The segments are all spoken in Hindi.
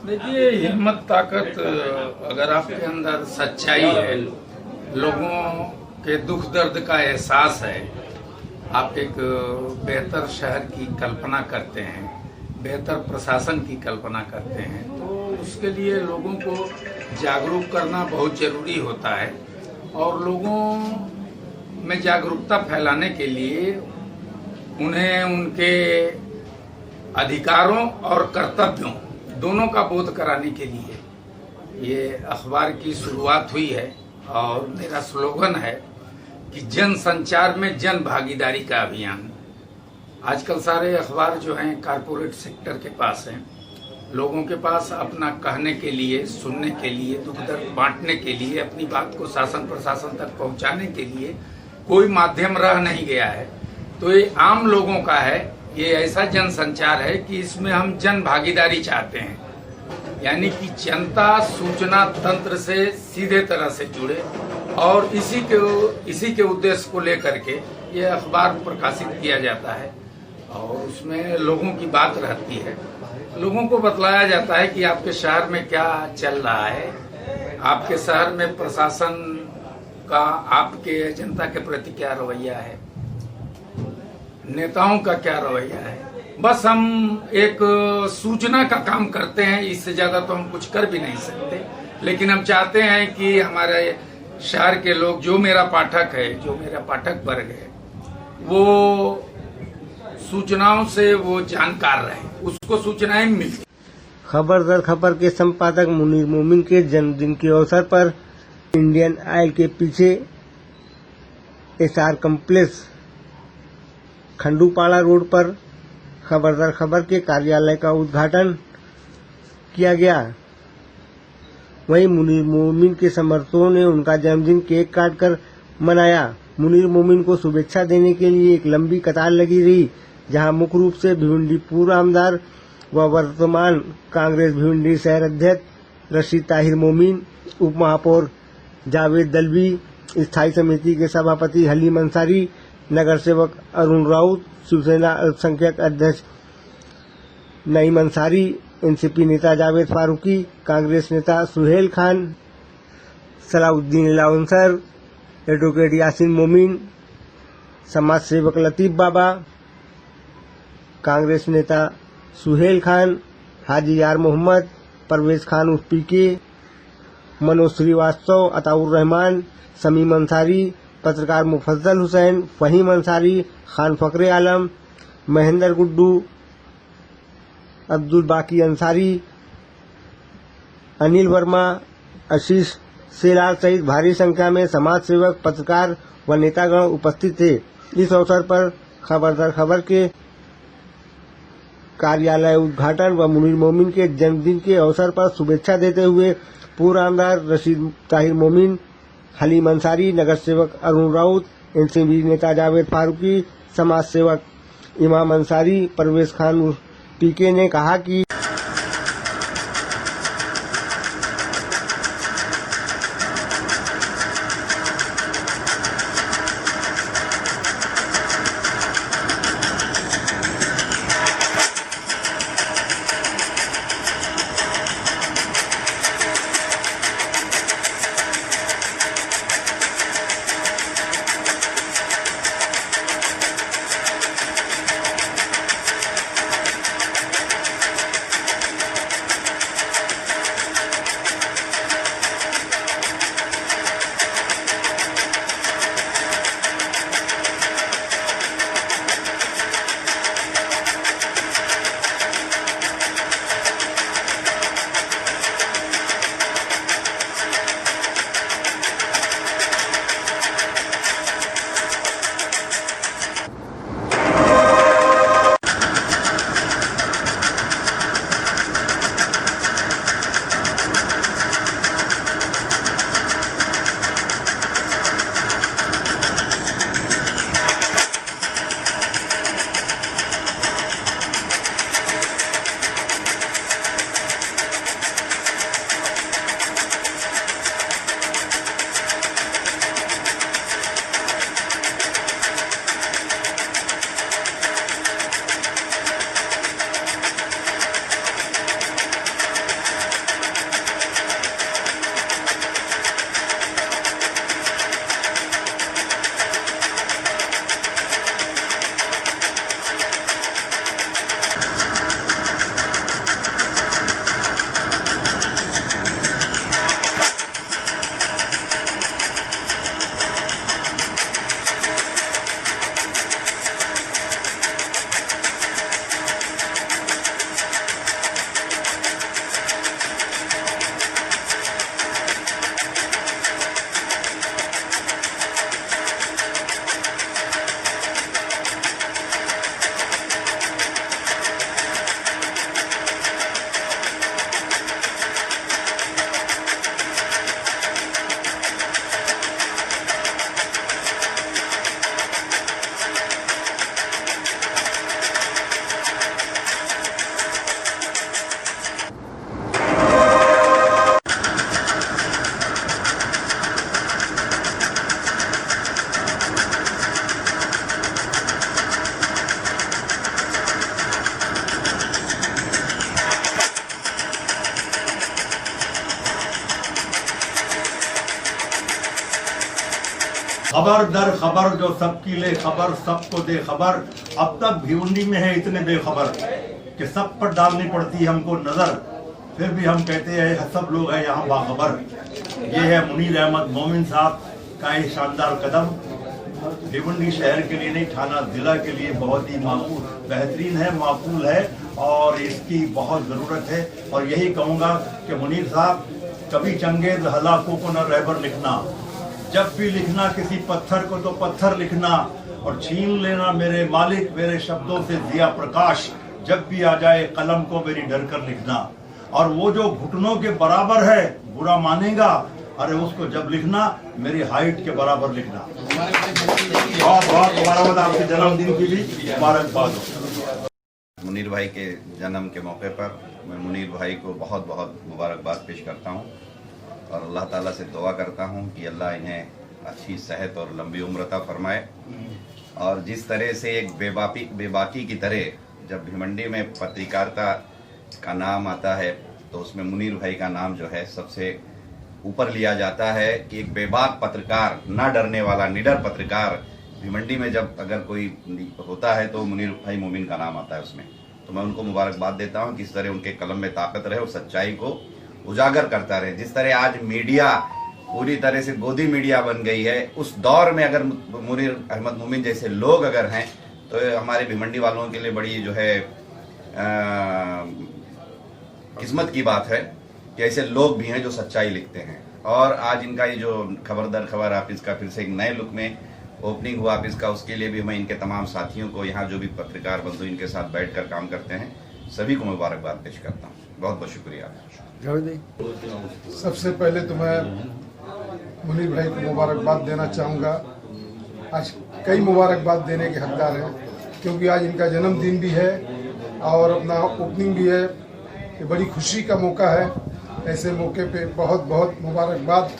देखिए, हिम्मत ताकत अगर आपके अंदर सच्चाई है, लोगों के दुख दर्द का एहसास है, आप एक बेहतर शहर की कल्पना करते हैं, बेहतर प्रशासन की कल्पना करते हैं, तो उसके लिए लोगों को जागरूक करना बहुत जरूरी होता है। और लोगों में जागरूकता फैलाने के लिए उन्हें उनके अधिकारों और कर्तव्यों दोनों का बोध कराने के लिए ये अखबार की शुरुआत हुई है। और मेरा स्लोगन है कि जन संचार में जन भागीदारी का अभियान। आजकल सारे अखबार जो हैं कारपोरेट सेक्टर के पास हैं। लोगों के पास अपना कहने के लिए, सुनने के लिए, दुख दर्द बांटने के लिए, अपनी बात को शासन प्रशासन तक पहुंचाने के लिए कोई माध्यम रह नहीं गया है। तो ये आम लोगों का है, ये ऐसा जन संचार है कि इसमें हम जन भागीदारी चाहते हैं, यानी कि जनता सूचना तंत्र से सीधे तरह से जुड़े। और इसी के उद्देश्य को लेकर के ये अखबार प्रकाशित किया जाता है और उसमें लोगों की बात रहती है। लोगों को बतलाया जाता है कि आपके शहर में क्या चल रहा है, आपके शहर में प्रशासन का आपके जनता के प्रति क्या रवैया है, नेताओं का क्या रवैया है। बस हम एक सूचना का काम करते हैं, इससे ज्यादा तो हम कुछ कर भी नहीं सकते। लेकिन हम चाहते हैं कि हमारे शहर के लोग, जो मेरा पाठक है, जो मेरा पाठक वर्ग है, वो सूचनाओं से वो जानकार रहे, उसको सूचनाएं मिलती। खबर दर खबर के संपादक मुनीर मोमिन के जन्मदिन के अवसर पर इंडियन ऑयल के पीछे एसआर कॉम्प्लेक्स खंडूपाड़ा रोड पर खबर दर खबर के कार्यालय का उद्घाटन किया गया। वहीं मुनीर मोमिन के समर्थकों ने उनका जन्मदिन केक काटकर मनाया। मुनीर मोमिन को शुभेच्छा देने के लिए एक लंबी कतार लगी रही, जहां मुख्य रूप से भिवंडी पूर्व आमदार व वर्तमान कांग्रेस भिवंडी शहर अध्यक्ष रशीद ताहिर मोमीन, उप महापौर जावेद दलवी, स्थायी समिति के सभापति हलीम अंसारी, नगर सेवक अरुण राउत, शिवसेना अल्पसंख्यक अध्यक्ष नईम अंसारी, एनसीपी नेता जावेद फारूकी, कांग्रेस नेता सुहेल खान, सलाउद्दीन लावंसर, एडवोकेट यासीन मोमीन, समाज सेवक लतीफ बाबा, कांग्रेस नेता सुहेल खान, हाजी यार मोहम्मद, परवेज खान उर्फ पीके, मनोज श्रीवास्तव, अताउर रहमान, समीम अंसारी, पत्रकार मुफज्जल हुसैन, फहीम अंसारी, खान फकरे आलम, महेंद्र गुड्डू, अब्दुल बाकी अंसारी, अनिल वर्मा, आशीष सेलार सहित भारी संख्या में समाज सेवक, पत्रकार व नेतागण उपस्थित थे। इस अवसर पर खबर दर खबर के कार्यालय उद्घाटन व मुनीर मोमिन के जन्मदिन के अवसर पर शुभेच्छा देते हुए पूर्व आमदार रशीद ताहिर मोमीन, हलीम अंसारी, नगर सेवक अरुण राउत, एनसीपी नेता जावेद फारूकी, समाज सेवक इमाम अंसारी, परवेज खान पीके ने कहा कि खबर दर खबर जो सबकी ले खबर, सबको दे खबर। अब तक भिवंडी में है इतने बेखबर कि सब पर डालनी पड़ती है हमको नजर, फिर भी हम कहते हैं सब लोग हैं यहाँ बाखबर। ये है मुनीर अहमद मोमिन साहब का ये शानदार कदम। भिवंडी शहर के लिए नहीं, थाना जिला के लिए बहुत ही माकूल बेहतरीन है, माकूल है और इसकी बहुत ज़रूरत है। और यही कहूँगा कि मुनीर साहब कभी चंगेज हलाकों को न रहबर लिखना, जब भी लिखना किसी पत्थर को तो पत्थर लिखना, और छीन लेना मेरे मालिक मेरे शब्दों से दिया प्रकाश, जब भी आ जाए कलम को मेरी डर कर लिखना। और वो जो घुटनों के बराबर है बुरा मानेगा, अरे उसको जब लिखना मेरी हाइट के बराबर लिखना। बहुत बहुत मुबारकबाद, आपके जन्मदिन की भी मुबारकबाद हो। मुनीर भाई के जन्म के मौके पर मैं मुनीर भाई को बहुत बहुत मुबारकबाद पेश करता हूं और अल्लाह ताला से दुआ करता हूं कि अल्लाह इन्हें अच्छी सेहत और लंबी उम्र अता फरमाए। और जिस तरह से एक बेबाकी की तरह जब भिवंडी में पत्रकारिता का नाम आता है तो उसमें मुनीर भाई का नाम जो है सबसे ऊपर लिया जाता है कि एक बेबाक पत्रकार, ना डरने वाला निडर पत्रकार भिवंडी में जब अगर कोई होता है तो मुनीर भाई मोमिन का नाम आता है उसमें। तो मैं उनको मुबारकबाद देता हूं कि इस तरह उनके कलम में ताकत रहे और सच्चाई को उजागर करता रहे। जिस तरह आज मीडिया पूरी तरह से गोदी मीडिया बन गई है, उस दौर में अगर मुनीर अहमद मोमिन जैसे लोग अगर हैं तो हमारे भिवंडी वालों के लिए बड़ी जो है किस्मत की बात है कि ऐसे लोग भी हैं जो सच्चाई लिखते हैं। और आज इनका ये जो खबर दर खबर ऑफिस का फिर से एक नए लुक में ओपनिंग हुआ ऑफिस का, उसके लिए भी मैं इनके तमाम साथियों को, यहाँ जो भी पत्रकार बंधु इनके साथ बैठकर काम करते हैं, सभी को मुबारकबाद पेश करता हूँ। बहुत बहुत शुक्रिया। सबसे पहले तो मैं मुनीर भाई को मुबारकबाद देना चाहूँगा। आज कई मुबारकबाद देने के हकदार हैं क्योंकि आज इनका जन्मदिन भी है और अपना ओपनिंग भी है। ये बड़ी खुशी का मौका है। ऐसे मौके पे बहुत बहुत मुबारकबाद।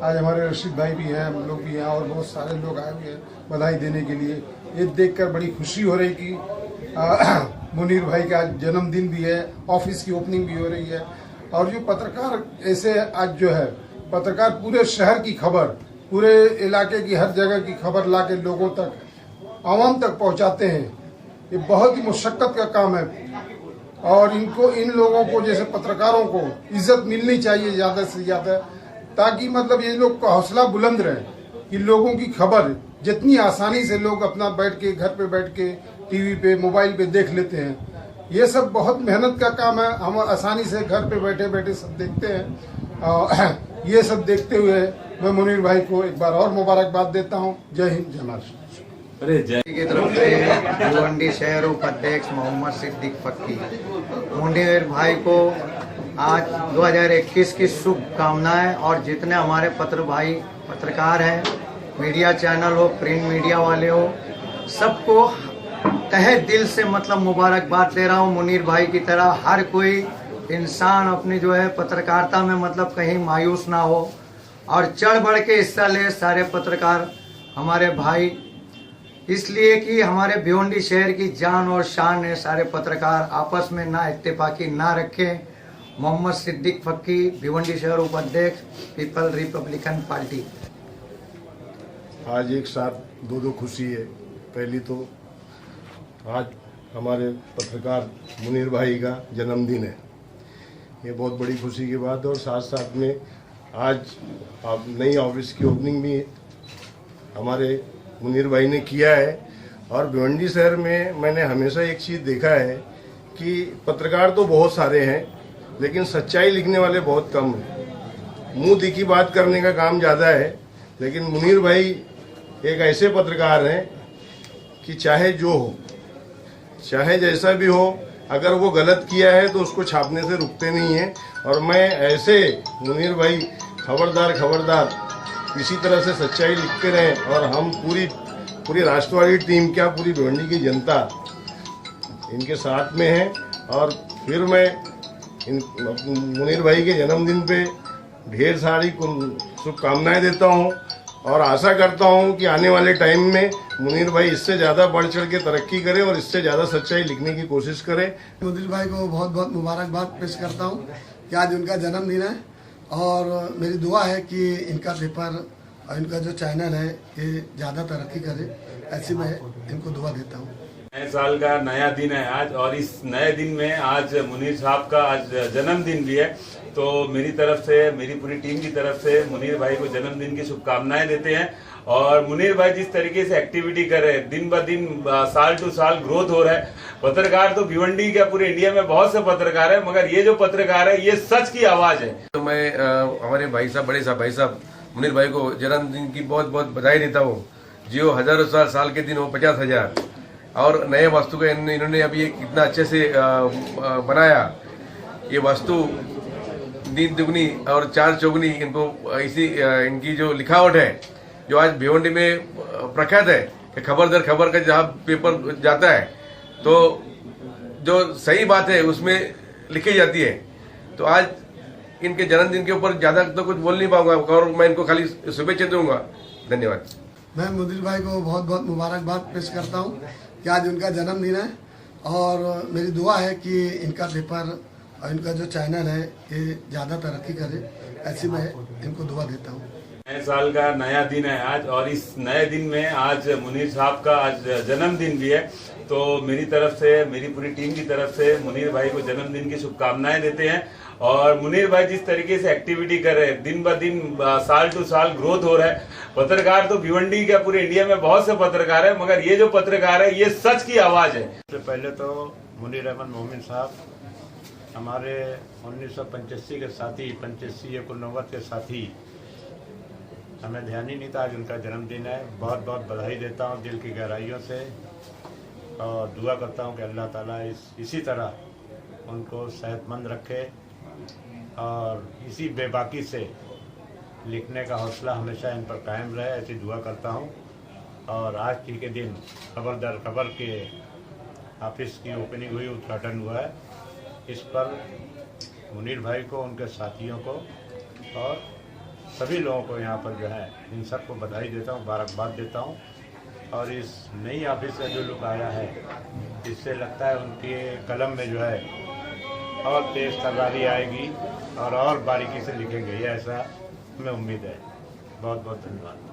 आज हमारे रशीद भाई भी हैं, हम लोग भी हैं और बहुत सारे लोग आए हुए हैं बधाई देने के लिए। ये देखकर बड़ी खुशी हो रही कि मुनीर भाई का आज जन्मदिन भी है, ऑफिस की ओपनिंग भी हो रही है। और जो पत्रकार ऐसे आज जो है पत्रकार पूरे शहर की खबर, पूरे इलाके की हर जगह की खबर ला के लोगों तक, आवाम तक पहुंचाते हैं। ये बहुत ही मुशक्कत का काम है और इन लोगों को जैसे पत्रकारों को इज्जत मिलनी चाहिए ज़्यादा से ज़्यादा, ताकि मतलब ये लोग का हौसला बुलंद रहे कि लोगों की खबर जितनी आसानी से लोग अपना बैठ के घर पे बैठ के टीवी पे मोबाइल पे देख लेते हैं। ये सब बहुत मेहनत का काम है। हम आसानी से घर पे बैठे बैठे सब देखते हैं। ये सब देखते हुए मैं मुनीर भाई को एक बार और मुबारकबाद देता हूँ। जय हिंद, जय महाराष्ट्र। की तरफ से भिवंडी शहर उपाध्यक्ष मोहम्मद सिद्दीक फक्की। मुनीर भाई को आज 2021 की शुभकामनाएं। और जितने हमारे पत्रकार हैं, मीडिया चैनल हो, प्रिंट मीडिया वाले हो, सबको तहे दिल से मतलब मुबारकबाद दे रहा हूँ। मुनीर भाई की तरह हर कोई इंसान अपनी जो है पत्रकारिता में मतलब कहीं मायूस ना हो और चढ़ बढ़ के हिस्सा ले सारे पत्रकार हमारे भाई, इसलिए कि हमारे भिवंडी शहर की जान और शान है। सारे पत्रकार आपस में ना इत्तेफाकी ना रखें। मोहम्मद सिद्दीक फक्की, भिवंडी शहर उपाध्यक्ष, पीपल रिपब्लिकन पार्टी। आज एक साथ दो खुशी है। पहली तो आज हमारे पत्रकार मुनीर भाई का जन्मदिन है, ये बहुत बड़ी खुशी की बात है। और साथ साथ में आज नई ऑफिस की ओपनिंग भी हमारे मुनीर भाई ने किया है। और भिवंडी शहर में मैंने हमेशा एक चीज़ देखा है कि पत्रकार तो बहुत सारे हैं लेकिन सच्चाई लिखने वाले बहुत कम हैं। मुंह दिखी बात करने का काम ज़्यादा है। लेकिन मुनीर भाई एक ऐसे पत्रकार हैं कि चाहे जो हो, चाहे जैसा भी हो, अगर वो गलत किया है तो उसको छापने से रुकते नहीं हैं। और मैं ऐसे मुनीर भाई खबरदार इसी तरह से सच्चाई लिखते रहें। और हम पूरी राष्ट्रवादी टीम, क्या पूरी भिवंडी की जनता इनके साथ में है। और फिर मैं मुनीर भाई के जन्मदिन पे ढेर सारी शुभकामनाएं देता हूं और आशा करता हूं कि आने वाले टाइम में मुनीर भाई इससे ज़्यादा बढ़ चढ़ के तरक्की करे और इससे ज़्यादा सच्चाई लिखने की कोशिश करे। मुनीर भाई को बहुत बहुत मुबारकबाद पेश करता हूं कि आज उनका जन्मदिन है और मेरी दुआ है कि इनका पेपर और इनका जो चैनल है ये ज़्यादा तरक्की करे, ऐसी मैं इनको दुआ देता हूँ। नए साल का नया दिन है आज, और इस नए दिन में आज मुनीर साहब का आज जन्मदिन भी है। तो मेरी तरफ से, मेरी पूरी टीम की तरफ से मुनीर भाई को जन्मदिन की शुभकामनाएं देते हैं। और मुनीर भाई जिस तरीके से एक्टिविटी कर रहे हैं, दिन ब दिन साल टू साल ग्रोथ हो रहा है। पत्रकार तो भिवंडी का पूरे इंडिया में बहुत से पत्रकार है, मगर ये जो पत्रकार है ये सच की आवाज है। तो मैं हमारे भाई साहब, बड़े साहब, भाई साहब मुनीर भाई को जन्मदिन की बहुत बहुत बधाई देता हूँ। जियो हजारों साल के दिन हो 50,000, और नए वस्तु का इन्होंने अभी कितना अच्छे से बनाया। ये वस्तु दिन दुगनी और चार चौगुनी इनको इसी इनकी जो लिखावट है, जो आज भिवंडी में प्रख्यात है कि खबर दर खबर का जहाँ पेपर जाता है तो जो सही बात है उसमें लिखी जाती है। तो आज इनके जन्मदिन के ऊपर ज्यादा तो कुछ बोल नहीं पाऊंगा, और मैं इनको खाली शुभेच्छा दूंगा। धन्यवाद। मैं मुनीर भाई को बहुत बहुत मुबारकबाद पेश करता हूँ कि आज उनका जन्मदिन है, और मेरी दुआ है कि इनका पेपर और इनका जो चैनल है ये ज़्यादा तरक्की करे, ऐसी मैं इनको दुआ देता हूँ। नए साल का नया दिन है आज, और इस नए दिन में आज मुनीर साहब का आज जन्मदिन भी है। तो मेरी तरफ से, मेरी पूरी टीम की तरफ से मुनीर भाई को जन्मदिन की शुभकामनाएं देते हैं। और मुनीर भाई जिस तरीके से एक्टिविटी कर रहे हैं, दिन ब दिन साल टू साल ग्रोथ हो रहा है। पत्रकार तो भिवंडी का पूरे इंडिया में बहुत से पत्रकार है, मगर ये जो पत्रकार है ये सच की आवाज है। सबसे पहले तो मुनीर अहमद मोमिन साहब हमारे 1985 के साथी, 85-89 के साथी, हमें ध्यान ही नहीं था आज उनका जन्मदिन है। बहुत बहुत बधाई देता हूँ दिल की गहराइयों से, और दुआ करता हूँ कि अल्लाह ताला इसी तरह उनको सेहतमंद रखे, और इसी बेबाकी से लिखने का हौसला हमेशा इन पर कायम रहे, ऐसी दुआ करता हूँ। और आज ही के दिन खबर दर खबर के ऑफिस की ओपनिंग हुई, उद्घाटन हुआ है। इस पर मुनीर भाई को, उनके साथियों को और सभी लोगों को यहाँ पर जो है इन सबको बधाई देता हूँ, मुबारकबाद देता हूँ। और इस नई ऑफिस का जो लुक आया है, इससे लगता है उनके कलम में जो है और तेज तर्रारी आएगी और बारीकी से लिखेंगे, ये ऐसा हमें उम्मीद है। बहुत बहुत धन्यवाद।